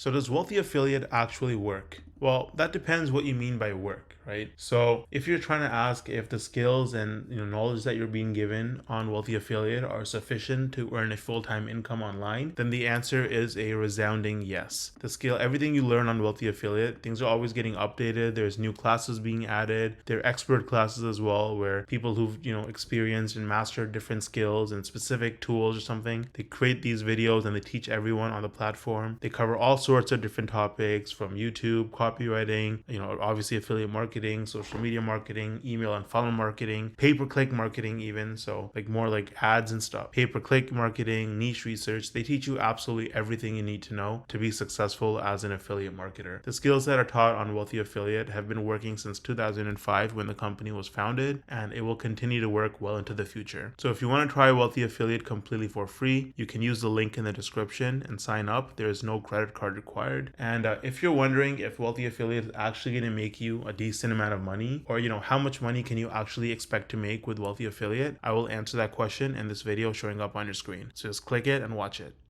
So does Wealthy Affiliate actually work? Well, that depends what you mean by work, right? So if you're trying to ask if the skills and knowledge that you're being given on Wealthy Affiliate are sufficient to earn a full-time income online, then the answer is a resounding yes. Everything you learn on Wealthy Affiliate, things are always getting updated. There's new classes being added. There are expert classes as well, where people who've experienced and mastered different skills and specific tools or something, they create these videos and they teach everyone on the platform. They cover all sorts of different topics, from YouTube, copywriting, obviously affiliate marketing, social media marketing, email and funnel marketing, pay-per-click marketing even, so like more like ads and stuff, pay-per-click marketing, niche research. They teach you absolutely everything you need to know to be successful as an affiliate marketer. The skills that are taught on Wealthy Affiliate have been working since 2005 when the company was founded, and it will continue to work well into the future. So if you want to try Wealthy Affiliate completely for free, you can use the link in the description and sign up. There is no credit card required. And if you're wondering if Wealthy Affiliate is actually going to make you a decent amount of money, or how much money can you actually expect to make with Wealthy Affiliate, I will answer that question in this video showing up on your screen. So just click it and watch it.